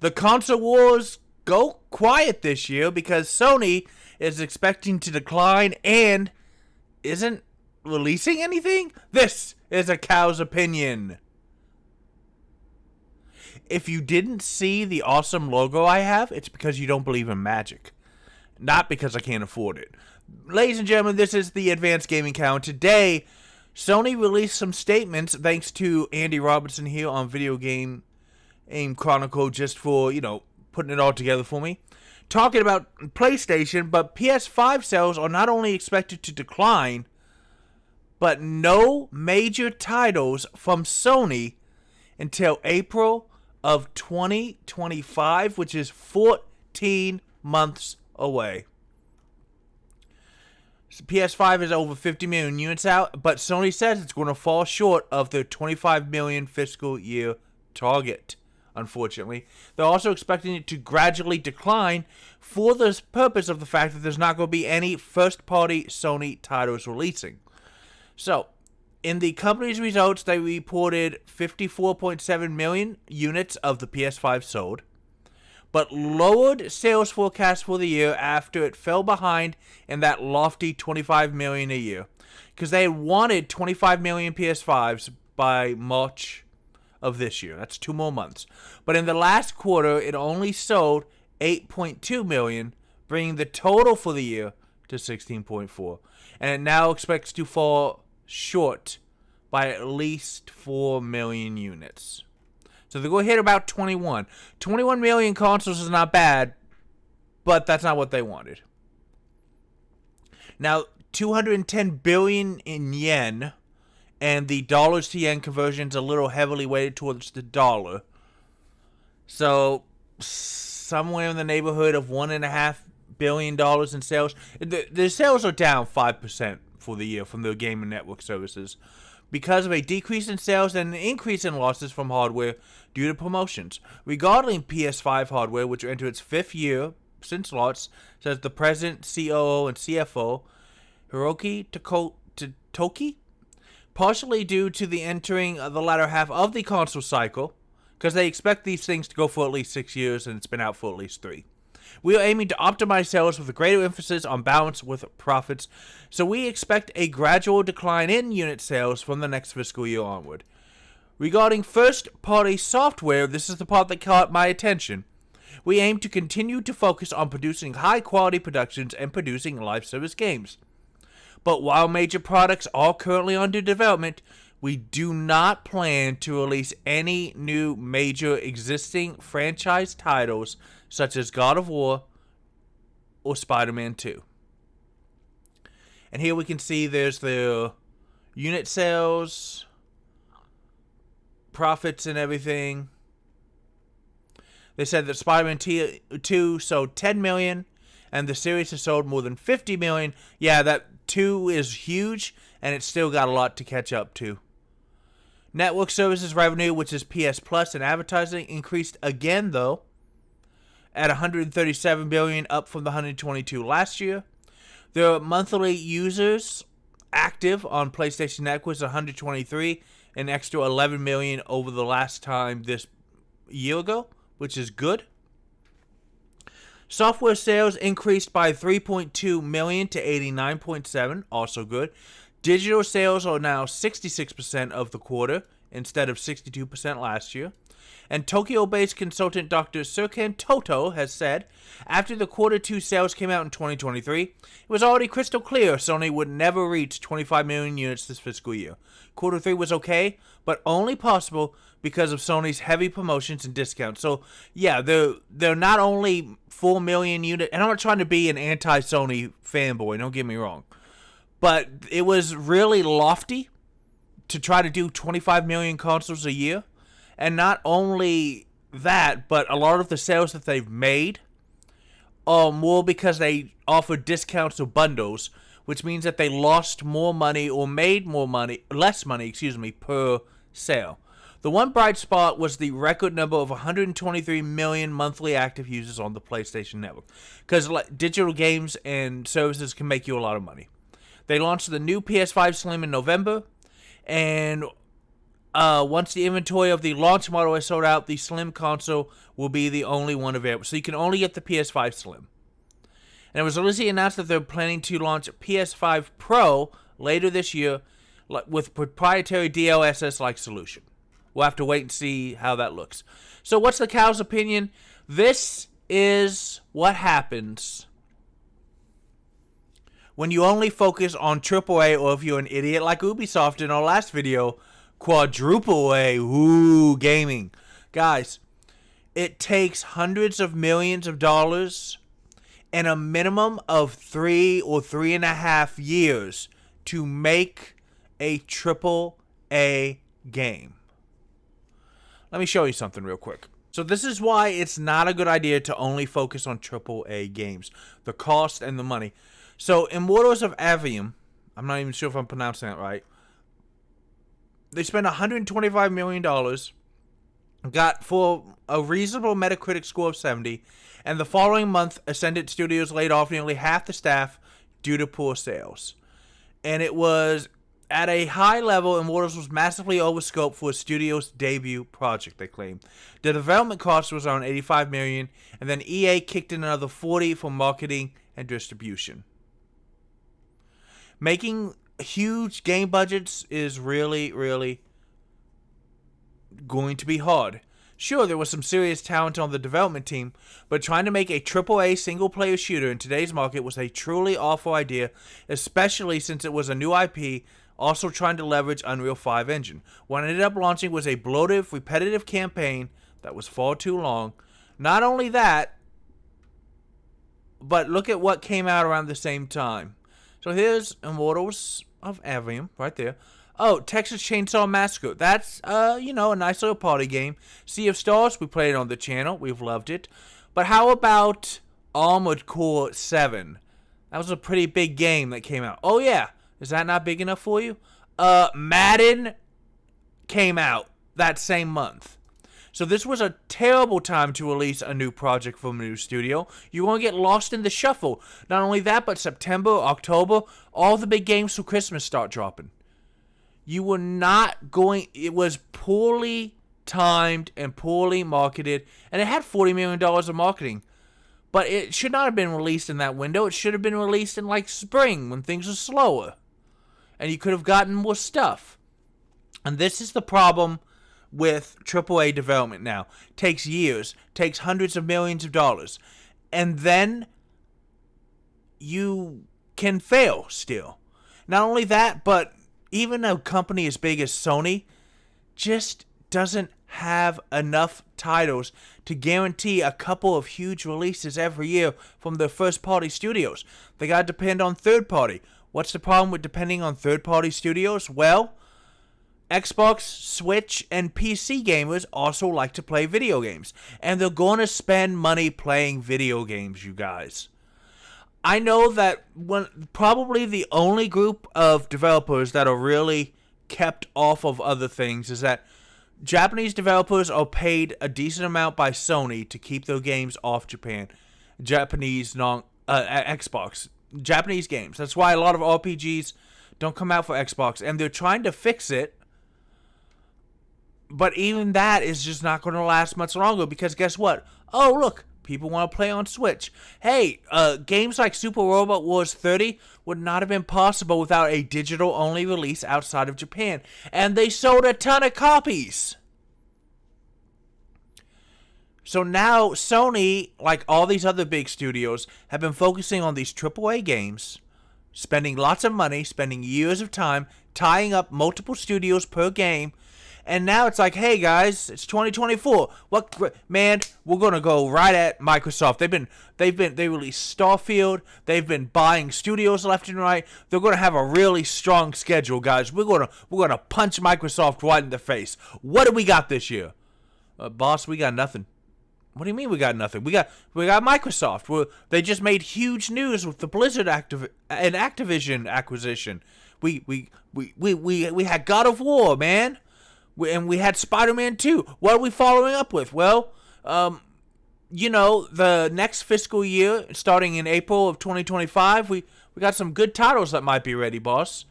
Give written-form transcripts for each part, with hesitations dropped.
The console wars go quiet this year because Sony is expecting to decline and isn't releasing anything? This is a cow's opinion. If you didn't see the awesome logo I have, it's because you don't believe in magic. Not because I can't afford it. Ladies and gentlemen, this is the Advanced Gaming Cow, and today, Sony released some statements thanks to Andy Robertson here on Video Game Chronicle, just for, putting it all together for me. Talking about PlayStation, but PS5 sales are not only expected to decline, but no major titles from Sony until April of 2025, which is 14 months away. So PS5 is over 50 million units out, but Sony says it's going to fall short of their 25 million fiscal year target. Unfortunately, they're also expecting it to gradually decline for the purpose of the fact that there's not going to be any first-party Sony titles releasing. So, in the company's results, they reported 54.7 million units of the PS5 sold, but lowered sales forecast for the year after it fell behind in that lofty 25 million a year, because they wanted 25 million PS5s by March of this year. That's 2 more months. But in the last quarter, it only sold 8.2 million, bringing the total for the year to 16.4. And it now expects to fall short by at least 4 million units. So they're going to hit about 21. 21 million consoles is not bad, but that's not what they wanted. Now, 210 billion in yen, and the dollars to yen conversion is a little heavily weighted towards the dollar. So, somewhere in the neighborhood of $1.5 billion in sales. The sales are down 5% for the year from the gaming network services because of a decrease in sales and an increase in losses from hardware due to promotions. Regarding PS5 hardware, which entered its 5th year since launch, says the president, COO, and CFO, Hiroki Toki, partially due to the entering the latter half of the console cycle, because they expect these things to go for at least 6 years, and it's been out for at least 3. We are aiming to optimize sales with a greater emphasis on balance with profits, so we expect a gradual decline in unit sales from the next fiscal year onward. Regarding first-party software, this is the part that caught my attention. We aim to continue to focus on producing high-quality productions and producing live service games. But while major products are currently under development, we do not plan to release any new major existing franchise titles such as God of War or Spider-Man 2. And here we can see there's the unit sales, profits, and everything. They said that Spider-Man 2 sold 10 million, and the series has sold more than 50 million. Yeah, that 2 is huge, and it's still got a lot to catch up to. Network services revenue, which is PS Plus and advertising, increased again, though, at 137 billion, up from the 122 last year. Their monthly users active on PlayStation Network was 123, an extra 11 million over the last time this year ago, which is good. Software sales increased by 3.2 million to 89.7, also good. Digital sales are now 66% of the quarter instead of 62% last year. And Tokyo-based consultant Dr. Serkan Toto has said, after the quarter 2 sales came out in 2023, it was already crystal clear Sony would never reach 25 million units this fiscal year. Quarter 3 was okay, but only possible because of Sony's heavy promotions and discounts. So, yeah, they're not only 4 million units, and I'm not trying to be an anti-Sony fanboy, don't get me wrong, but it was really lofty to try to do 25 million consoles a year. And not only that, but a lot of the sales that they've made are more because they offered discounts or bundles, which means that they lost more money or made less money per sale. The one bright spot was the record number of 123 million monthly active users on the PlayStation Network, because digital games and services can make you a lot of money. They launched the new PS5 Slim in November, and Once the inventory of the launch model is sold out, the Slim console will be the only one available. So you can only get the PS5 Slim. And it was recently announced that they're planning to launch PS5 Pro later this year with proprietary DLSS-like solution. We'll have to wait and see how that looks. So what's the cow's opinion? This is what happens when you only focus on AAA, or if you're an idiot like Ubisoft in our last video, quadruple A. Ooh, gaming. Guys, it takes hundreds of millions of dollars and a minimum of 3 or 3.5 years to make a triple A game. Let me show you something real quick. So this is why it's not a good idea to only focus on triple A games. The cost and the money. So Immortals of Aveum, I'm not even sure if I'm pronouncing that right. They spent $125 million, got for a reasonable Metacritic score of 70, and the following month, Ascendant Studios laid off nearly half the staff due to poor sales. And it was at a high level, Immortals was massively overscoped for a studio's debut project, they claim. The development cost was around $85 million, and then EA kicked in another $40 for marketing and distribution. Making huge game budgets is really, really going to be hard. Sure, there was some serious talent on the development team, but trying to make a AAA single-player shooter in today's market was a truly awful idea, especially since it was a new IP, also trying to leverage Unreal 5 engine. What ended up launching was a bloated, repetitive campaign that was far too long. Not only that, but look at what came out around the same time. So here's Immortals of Aveum, right there. Oh, Texas Chainsaw Massacre. That's, a nice little party game. Sea of Stars, we played it on the channel. We've loved it. But how about Armored Core 7? That was a pretty big game that came out. Oh, yeah. Is that not big enough for you? Madden came out that same month. So this was a terrible time to release a new project from a new studio. You're going to get lost in the shuffle. Not only that, but September, October, all the big games for Christmas start dropping. You were not going... It was poorly timed and poorly marketed. And it had $40 million of marketing. But it should not have been released in that window. It should have been released in, like, spring when things are slower. And you could have gotten more stuff. And this is the problem with AAA development now. Takes years. Takes hundreds of millions of dollars. And then you can fail still. Not only that, but even a company as big as Sony just doesn't have enough titles to guarantee a couple of huge releases every year from their first-party studios. They got to depend on third-party. What's the problem with depending on third-party studios? Well, Xbox, Switch, and PC gamers also like to play video games. And they're going to spend money playing video games, you guys. I know that probably the only group of developers that are really kept off of other things is that Japanese developers are paid a decent amount by Sony to keep their games off Japan. Xbox. Japanese games. That's why a lot of RPGs don't come out for Xbox. And they're trying to fix it. But even that is just not going to last much longer because guess what? Oh, look. People want to play on Switch. Hey, games like Super Robot Wars 30 would not have been possible without a digital-only release outside of Japan. And they sold a ton of copies. So now Sony, like all these other big studios, have been focusing on these AAA games, spending lots of money, spending years of time, tying up multiple studios per game. And now it's like, hey guys, it's 2024. Man, we're gonna go right at Microsoft. They released Starfield. They've been buying studios left and right. They're gonna have a really strong schedule, guys. We're gonna punch Microsoft right in the face. What do we got this year, boss? We got nothing. What do you mean we got nothing? We got Microsoft. They just made huge news with the Blizzard and Activision acquisition. We had God of War, man. And we had Spider-Man 2. What are we following up with? Well, the next fiscal year, starting in April of 2025, we got some good titles that might be ready, boss.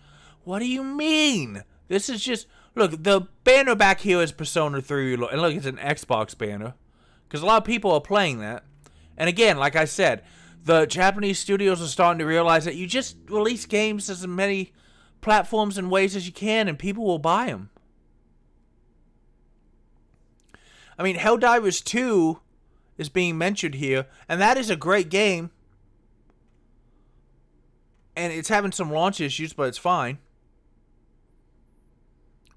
What do you mean? This is just... Look, the banner back here is Persona 3, and look, it's an Xbox banner. Because a lot of people are playing that. And again, like I said, the Japanese studios are starting to realize that you just release games as many platforms and ways as you can, and people will buy them. I mean, Helldivers 2 is being mentioned here, and that is a great game. And it's having some launch issues, but it's fine.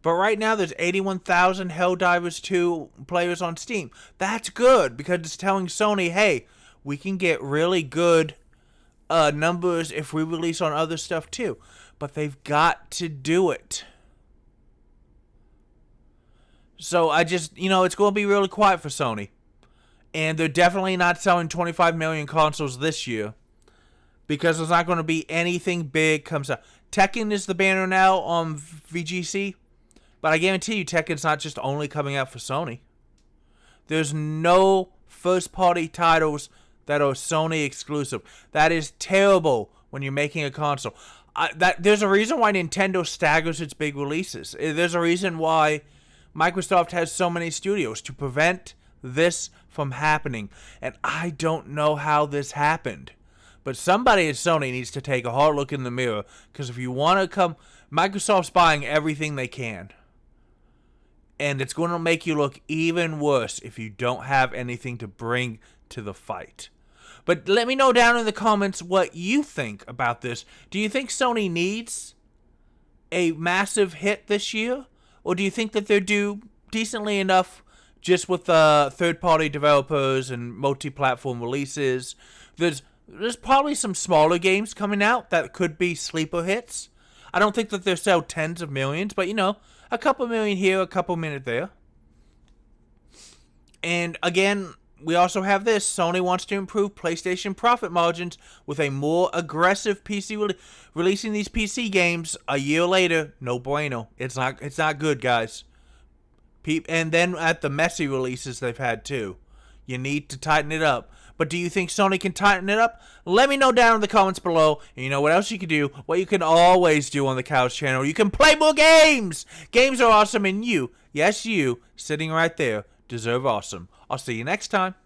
But right now, there's 81,000 Helldivers 2 players on Steam. That's good, because it's telling Sony, hey, we can get really good numbers if we release on other stuff too. But they've got to do it. So I just, it's going to be really quiet for Sony. And they're definitely not selling 25 million consoles this year. Because there's not going to be anything big comes out. Tekken is the banner now on VGC. But I guarantee you Tekken's not just only coming out for Sony. There's no first-party titles that are Sony exclusive. That is terrible when you're making a console. There's a reason why Nintendo staggers its big releases. There's a reason why Microsoft has so many studios to prevent this from happening. And I don't know how this happened. But somebody at Sony needs to take a hard look in the mirror. Because if you want to come... Microsoft's buying everything they can. And it's going to make you look even worse if you don't have anything to bring to the fight. But let me know down in the comments what you think about this. Do you think Sony needs a massive hit this year? Or do you think that they're due decently enough just with third-party developers and multi-platform releases? There's probably some smaller games coming out that could be sleeper hits. I don't think that they'll sell tens of millions, but a couple million here, a couple million there. And again, we also have this. Sony wants to improve PlayStation profit margins with a more aggressive PC releasing these PC games a year later. No bueno. It's not good, guys. And then at the messy releases they've had too. You need to tighten it up. But do you think Sony can tighten it up? Let me know down in the comments below. And you know what else you can do? What you can always do on the Couch channel. You can play more games! Games are awesome, and you, yes you, sitting right there, deserve awesome. I'll see you next time.